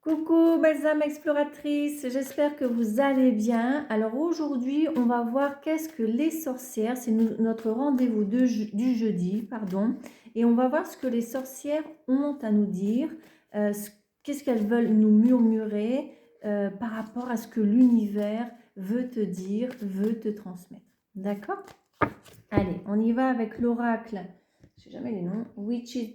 Coucou belles âmes exploratrices, j'espère que vous allez bien. Alors aujourd'hui, on va voir qu'est-ce que les sorcières, c'est notre rendez-vous du jeudi, pardon, et on va voir ce que les sorcières ont à nous dire, qu'est-ce qu'elles veulent nous murmurer par rapport à ce que l'univers veut te dire, veut te transmettre. D'accord? Allez, on y va avec l'oracle, je ne sais jamais les noms, Witch's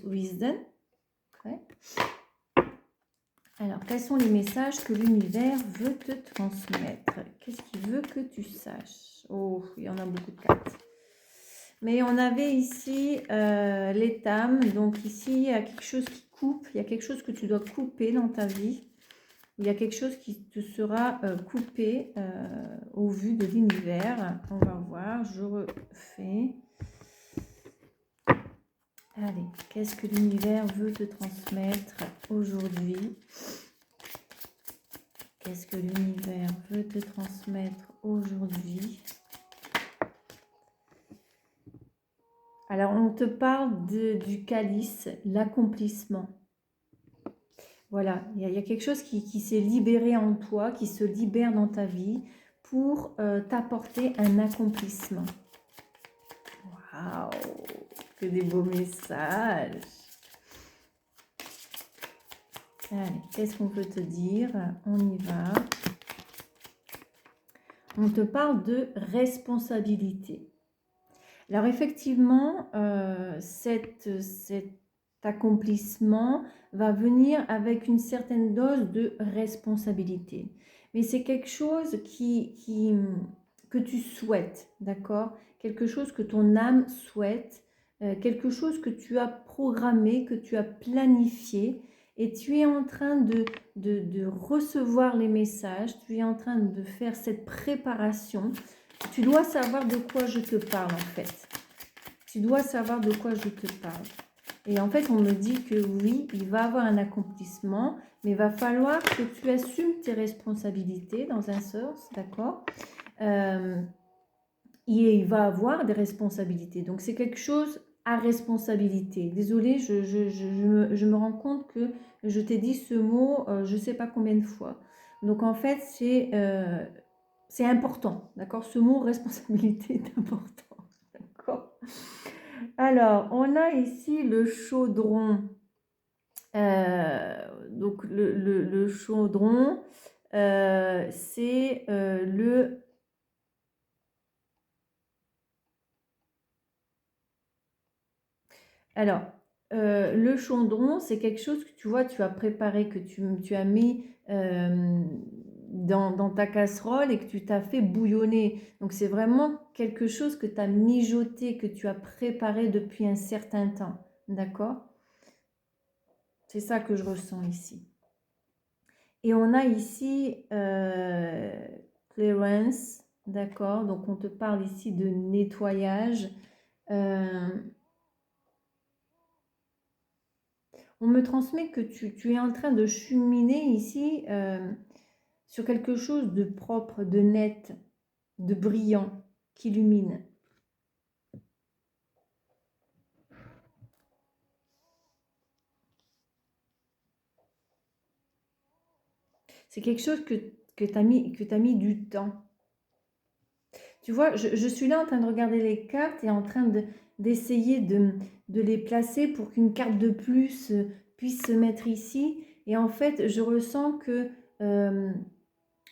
Wisdom. Ouais. Alors, quels sont les messages que l'univers veut te transmettre? Qu'est-ce qu'il veut que tu saches? Oh, il y en a beaucoup de cartes. Mais on avait ici les tames. Donc ici, il y a quelque chose qui coupe. Il y a quelque chose que tu dois couper dans ta vie. Il y a quelque chose qui te sera coupé au vu de l'univers. On va voir. Je refais. Allez, qu'est-ce que l'univers veut te transmettre aujourd'hui? Qu'est-ce que l'univers veut te transmettre aujourd'hui? Alors, on te parle du calice, l'accomplissement. Voilà, il y a quelque chose qui s'est libéré en toi, qui se libère dans ta vie pour t'apporter un accomplissement. Waouh, que des beaux messages! Allez, qu'est-ce qu'on peut te dire? On y va. On te parle de responsabilité. Alors effectivement, cet accomplissement va venir avec une certaine dose de responsabilité. Mais c'est quelque chose que tu souhaites, d'accord? Quelque chose que ton âme souhaite, quelque chose que tu as programmé, que tu as planifié, et tu es en train de recevoir les messages, tu es en train de faire cette préparation. Tu dois savoir de quoi je te parle en fait. Tu dois savoir de quoi je te parle. Et en fait, on me dit que oui, il va avoir un accomplissement, mais il va falloir que tu assumes tes responsabilités dans un sens, d'accord? Il va avoir des responsabilités. Donc, c'est quelque chose à responsabilité. Désolée, je me rends compte que je t'ai dit ce mot, je ne sais pas combien de fois. Donc, en fait, c'est important, d'accord? Ce mot responsabilité est important, d'accord? Alors, on a ici le chaudron. Donc, le chaudron, c'est le... Alors, le chaudron, c'est quelque chose que tu vois, tu as préparé, que tu as mis dans ta casserole et que tu t'as fait bouillonner. Donc, c'est vraiment quelque chose que tu as mijoté, que tu as préparé depuis un certain temps. D'accord? C'est ça que je ressens ici. Et on a ici clearance, d'accord? Donc, on te parle ici de nettoyage. On me transmet que tu es en train de cheminer ici sur quelque chose de propre, de net, de brillant, qui illumine. C'est quelque chose que tu as mis du temps. Tu vois, je suis là en train de regarder les cartes et en train d'essayer de les placer pour qu'une carte de plus puisse se mettre ici. Et en fait, je ressens que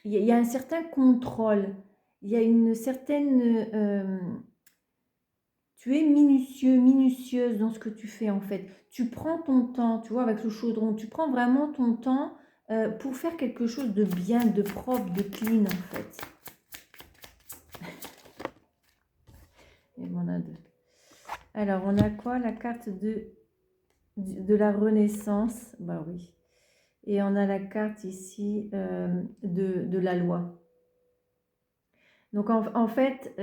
y a un certain contrôle. Il y a une certaine... tu es minutieux, minutieuse dans ce que tu fais en fait. Tu prends ton temps, tu vois, avec le chaudron, tu prends vraiment ton temps pour faire quelque chose de bien, de propre, de clean en fait. Et voilà deux. Alors, on a quoi? La carte de la Renaissance. Bah oui. Et on a la carte ici de la loi. Donc, en fait,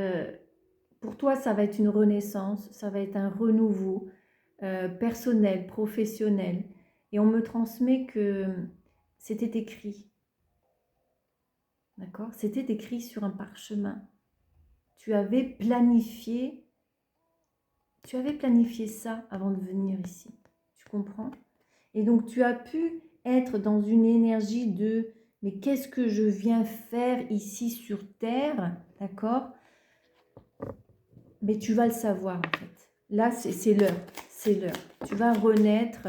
pour toi, ça va être une renaissance, ça va être un renouveau personnel, professionnel. Et on me transmet que c'était écrit. D'accord? C'était écrit sur un parchemin. Tu avais planifié ça avant de venir ici. Tu comprends? Et donc, tu as pu être dans une énergie de « mais qu'est-ce que je viens faire ici sur Terre ?» D'accord? Mais tu vas le savoir en fait. Là, c'est l'heure, c'est l'heure. Tu vas renaître.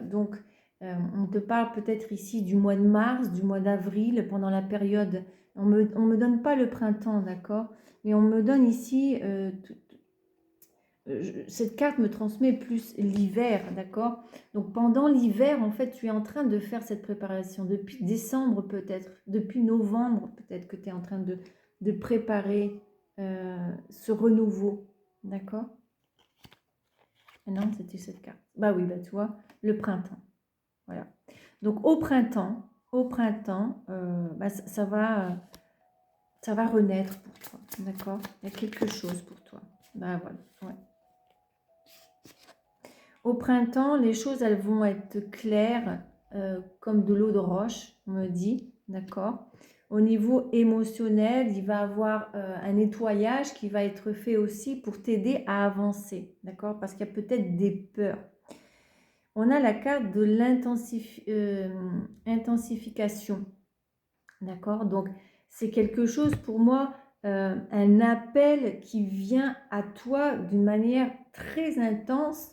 Donc, on te parle peut-être ici du mois de mars, du mois d'avril, pendant la période. On me donne pas le printemps, d'accord? Mais on me donne ici, cette carte me transmet plus l'hiver, d'accord? Donc pendant l'hiver, en fait, tu es en train de faire cette préparation. Depuis décembre peut-être, depuis novembre peut-être que tu es en train de préparer ce renouveau, d'accord? Ah non, c'était cette carte. Bah oui, bah tu vois, le printemps. Voilà. Donc au printemps, bah, ça va renaître pour toi, d'accord? Il y a quelque chose pour toi. Bah voilà, ouais. Au printemps, les choses, elles vont être claires, comme de l'eau de roche, on me dit, d'accord? Au niveau émotionnel, il va y avoir un nettoyage qui va être fait aussi pour t'aider à avancer, d'accord? Parce qu'il y a peut-être des peurs. On a la carte de l'intensification, d'accord? Donc, c'est quelque chose pour moi, un appel qui vient à toi d'une manière très intense,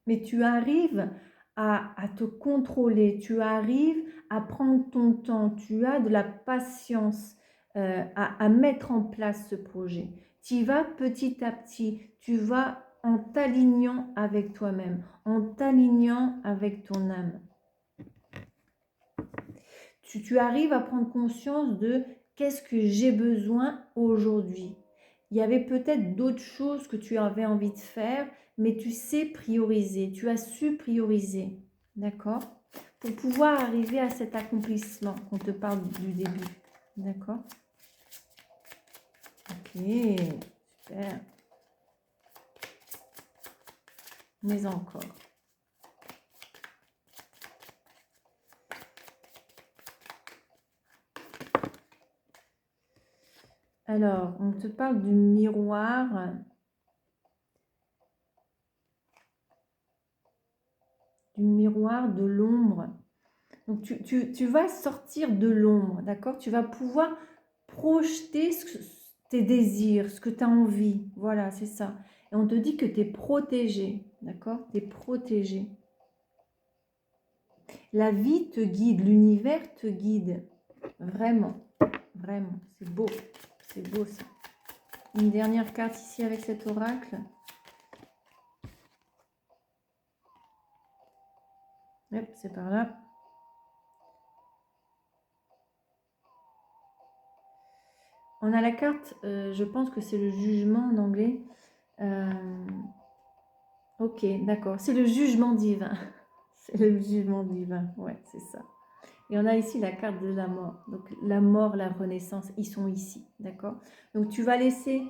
mais tu arrives à te contrôler, tu arrives à prendre ton temps, tu as de la patience à mettre en place ce projet. Tu y vas petit à petit, tu vas en t'alignant avec toi-même, en t'alignant avec ton âme. Tu arrives à prendre conscience de qu'est-ce que j'ai besoin aujourd'hui. Il y avait peut-être d'autres choses que tu avais envie de faire, mais tu sais prioriser, tu as su prioriser, d'accord? Pour pouvoir arriver à cet accomplissement qu'on te parle du début, d'accord? Ok, super. Mais encore. Alors, on te parle du miroir. Du miroir, de l'ombre. Donc, tu vas sortir de l'ombre, d'accord? Tu vas pouvoir projeter tes désirs, ce que tu as envie. Voilà, c'est ça. Et on te dit que tu es protégé, d'accord? Tu es protégé. La vie te guide, l'univers te guide. Vraiment, vraiment. C'est beau. C'est beau ça. Une dernière carte ici avec cet oracle. Hop, c'est par là. On a la carte, je pense que c'est le jugement en anglais. Ok, d'accord. C'est le jugement divin. C'est le jugement divin. Ouais, c'est ça. Et on a ici la carte de la mort. Donc la mort, la renaissance, ils sont ici. D'accord? Donc tu vas laisser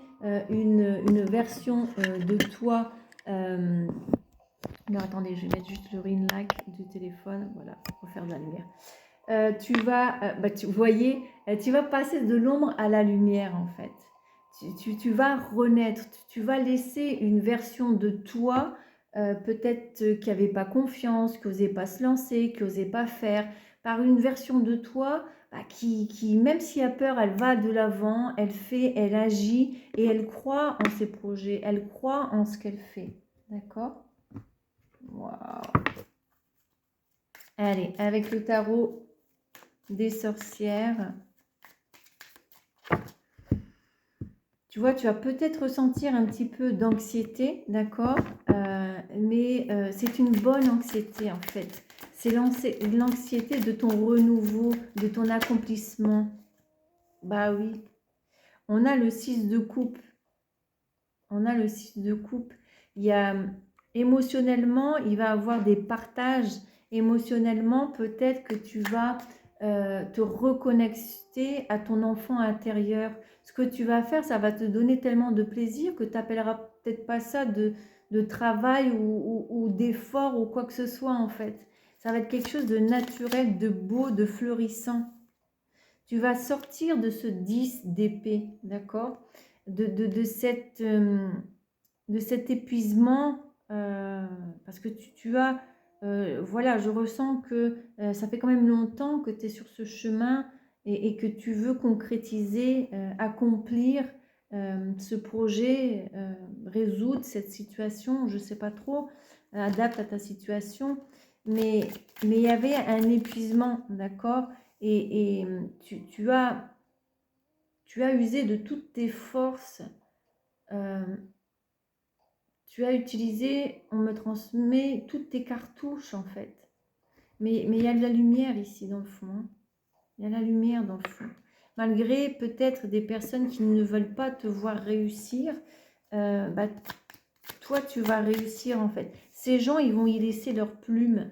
une version de toi. Non, attendez, je vais mettre juste le ring light du téléphone. Voilà, pour faire de la lumière. Vous voyez, tu vas passer de l'ombre à la lumière en fait. Tu vas renaître, tu vas laisser une version de toi, peut-être qui n'avait pas confiance, qui n'osait pas se lancer, qui n'osait pas faire, par une version de toi qui, même s'il y a peur, elle va de l'avant, elle fait, elle agit et elle croit en ses projets, elle croit en ce qu'elle fait. D'accord? Waouh! Allez, avec le tarot des sorcières. Tu vois, tu vas peut-être ressentir un petit peu d'anxiété, d'accord? Mais c'est une bonne anxiété en fait. C'est l'anxiété de ton renouveau, de ton accomplissement. Bah oui. On a le 6 de coupe. On a le 6 de coupe. Il y a émotionnellement, il va avoir des partages. Émotionnellement, peut-être que tu vas te reconnecter à ton enfant intérieur. Ce que tu vas faire, ça va te donner tellement de plaisir que tu n'appelleras peut-être pas ça de travail ou d'effort ou quoi que ce soit en fait. Ça va être quelque chose de naturel, de beau, de fleurissant. Tu vas sortir de ce 10 d'épée, d'accord? De cet épuisement, parce que tu as voilà, je ressens que ça fait quand même longtemps que tu es sur ce chemin et que tu veux concrétiser, accomplir ce projet, résoudre cette situation, je ne sais pas trop, adapte à ta situation, mais il y avait un épuisement, d'accord? Et tu as usé de toutes tes forces, euh, tu as utilisé, on me transmet toutes tes cartouches en fait. Mais il y a de la lumière ici dans le fond, hein. Il y a la lumière dans le fond. Malgré peut-être des personnes qui ne veulent pas te voir réussir, bah, toi, tu vas réussir en fait. Ces gens, ils vont y laisser leur plume.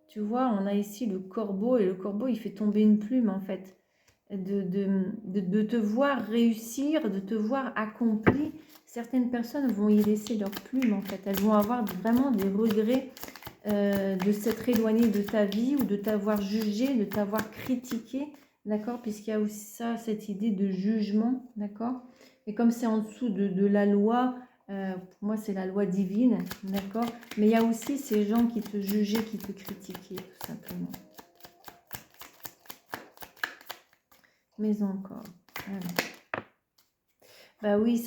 Tu vois, on a ici le corbeau et le corbeau, il fait tomber une plume en fait. De te voir réussir, de te voir accompli. Certaines personnes vont y laisser leur plume en fait. Elles vont avoir vraiment des regrets de s'être éloigné de ta vie ou de t'avoir jugé, de t'avoir critiqué, d'accord? Puisqu'il y a aussi ça, cette idée de jugement, d'accord? Et comme c'est en dessous de la loi, pour moi c'est la loi divine, d'accord? Mais il y a aussi ces gens qui te jugeaient, qui te critiquaient, tout simplement. Mais encore. Voilà. Bah oui,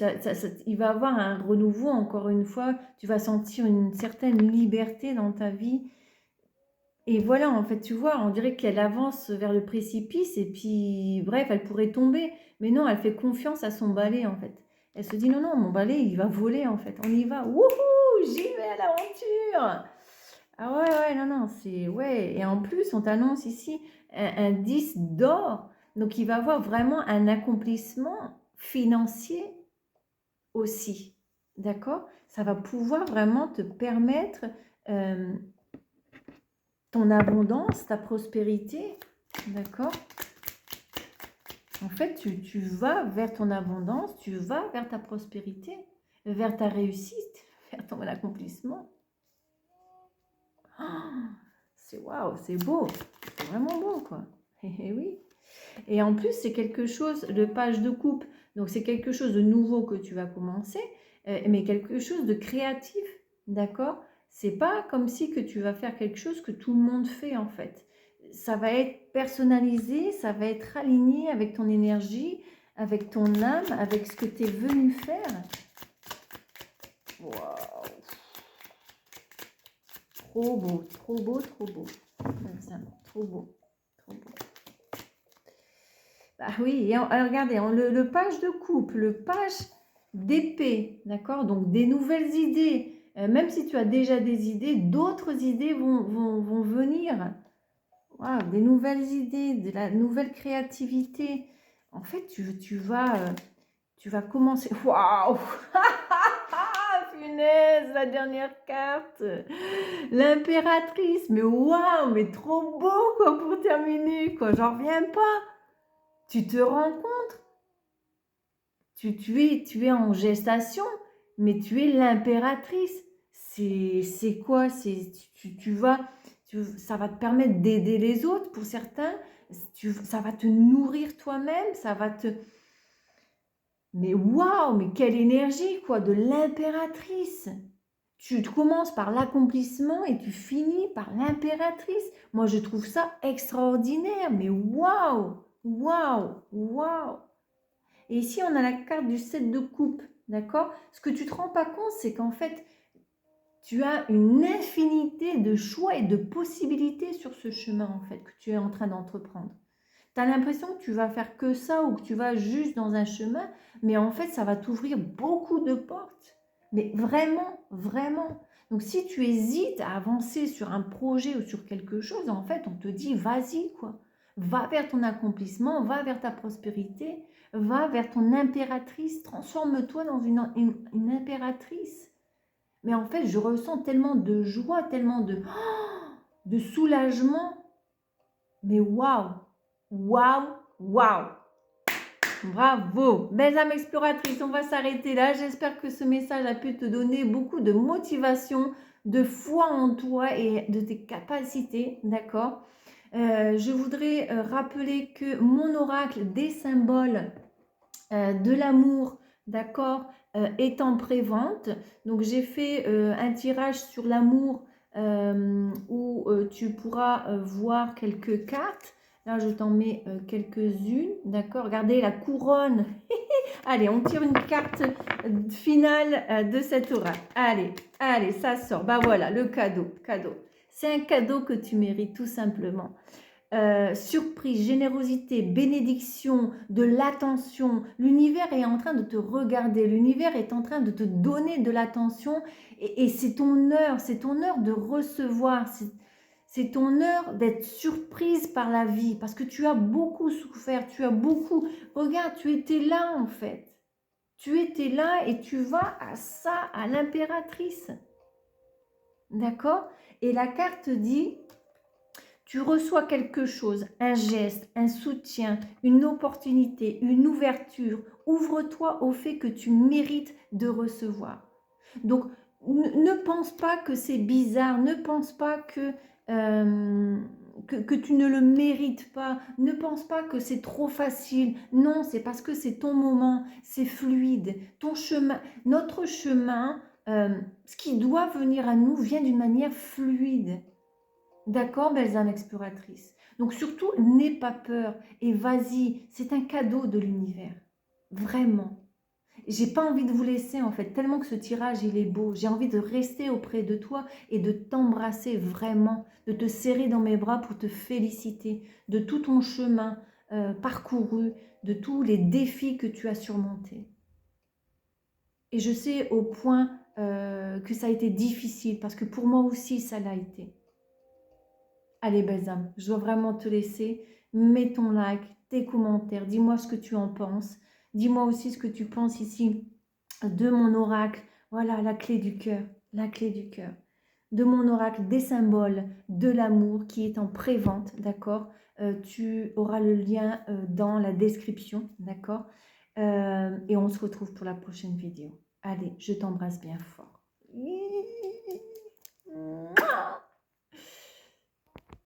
il va y avoir un renouveau, encore une fois. Tu vas sentir une certaine liberté dans ta vie. Et voilà, en fait, tu vois, on dirait qu'elle avance vers le précipice et puis, bref, elle pourrait tomber. Mais non, elle fait confiance à son balai, en fait. Elle se dit, non, non, mon balai, il va voler, en fait. On y va. Wouhou, j'y vais à l'aventure. Ah ouais, ouais, non, non, c'est... Ouais, et en plus, on t'annonce ici un 10 d'or. Donc, il va avoir vraiment un accomplissement financier aussi. D'accord? Ça va pouvoir vraiment te permettre... ton abondance, ta prospérité, d'accord? En fait, tu vas vers ton abondance, tu vas vers ta prospérité, vers ta réussite, vers ton accomplissement. Oh, c'est waouh, c'est beau, c'est vraiment beau, quoi. Et oui. Et en plus, c'est quelque chose, de page de coupe, donc c'est quelque chose de nouveau que tu vas commencer, mais quelque chose de créatif, d'accord? C'est pas comme si que tu vas faire quelque chose que tout le monde fait en fait. Ça va être personnalisé, ça va être aligné avec ton énergie, avec ton âme, avec ce que tu es venu faire. Waouh! Trop beau, trop beau, trop beau. Trop beau, trop beau. Bah oui, et regardez, le page de coupe, le page d'épée, d'accord? Donc des nouvelles idées. Même si tu as déjà des idées, d'autres idées vont venir. Wow, des nouvelles idées, de la nouvelle créativité. En fait, tu vas commencer. Waouh! Punaise, la dernière carte. L'impératrice. Mais waouh, mais trop beau, quoi, pour terminer, quoi. J'en reviens pas. Tu te rends compte? Tu es en gestation, mais tu es l'impératrice. C'est quoi? Ça va te permettre d'aider les autres pour certains. Ça va te nourrir toi-même. Ça va te... Mais waouh, mais quelle énergie, quoi, de l'impératrice. Tu commences par l'accomplissement et tu finis par l'impératrice. Moi, je trouve ça extraordinaire. Mais waouh, waouh, waouh. Et ici, on a la carte du 7 de coupe, d'accord? Ce que tu ne te rends pas compte, c'est qu'en fait, tu as une infinité de choix et de possibilités sur ce chemin, en fait, que tu es en train d'entreprendre. Tu as l'impression que tu vas faire que ça ou que tu vas juste dans un chemin, mais en fait, ça va t'ouvrir beaucoup de portes. Mais vraiment, vraiment. Donc, si tu hésites à avancer sur un projet ou sur quelque chose, en fait, on te dit, vas-y, quoi. Va vers ton accomplissement, va vers ta prospérité, va vers ton impératrice, transforme-toi dans une impératrice. Mais en fait, je ressens tellement de joie, tellement de soulagement. Mais waouh, waouh, waouh. Bravo, belles âmes exploratrices, on va s'arrêter là. J'espère que ce message a pu te donner beaucoup de motivation, de foi en toi et de tes capacités, d'accord? Je voudrais rappeler que mon oracle des symboles de l'amour, d'accord, est en pré-vente. Donc j'ai fait un tirage sur l'amour où tu pourras voir quelques cartes. Là, je t'en mets quelques-unes, d'accord? Regardez la couronne. Allez, on tire une carte finale de cet oracle. Allez, allez, ça sort. Bah voilà, le cadeau, cadeau. C'est un cadeau que tu mérites tout simplement. Surprise, générosité, bénédiction, de l'attention. L'univers est en train de te regarder, l'univers est en train de te donner de l'attention et c'est ton heure de recevoir, c'est ton heure d'être surprise par la vie parce que tu as beaucoup souffert, tu as beaucoup... Regarde, tu étais là en fait. Tu étais là et tu vas à ça, à l'impératrice. D'accord? Et la carte dit... Tu reçois quelque chose, un geste, un soutien, une opportunité, une ouverture. Ouvre-toi au fait que tu mérites de recevoir. Donc, ne pense pas que c'est bizarre, ne pense pas que tu ne le mérites pas, ne pense pas que c'est trop facile. Non, c'est parce que c'est ton moment, c'est fluide. Ton chemin, notre chemin, ce qui doit venir à nous vient d'une manière fluide. D'accord, belles âmes exploratrices. Donc surtout, n'aie pas peur et vas-y, c'est un cadeau de l'univers. Vraiment. J'ai pas envie de vous laisser en fait, tellement que ce tirage il est beau. J'ai envie de rester auprès de toi et de t'embrasser vraiment, de te serrer dans mes bras pour te féliciter de tout ton chemin parcouru, de tous les défis que tu as surmontés. Et je sais au point que ça a été difficile parce que pour moi aussi ça l'a été. Allez, belles âmes, je dois vraiment te laisser. Mets ton like, tes commentaires, dis-moi ce que tu en penses. Dis-moi aussi ce que tu penses ici de mon oracle. Voilà, la clé du cœur, la clé du cœur. De mon oracle, des symboles de l'amour qui est en pré-vente, d'accord? Tu auras le lien dans la description, d'accord? Et on se retrouve pour la prochaine vidéo. Allez, je t'embrasse bien fort.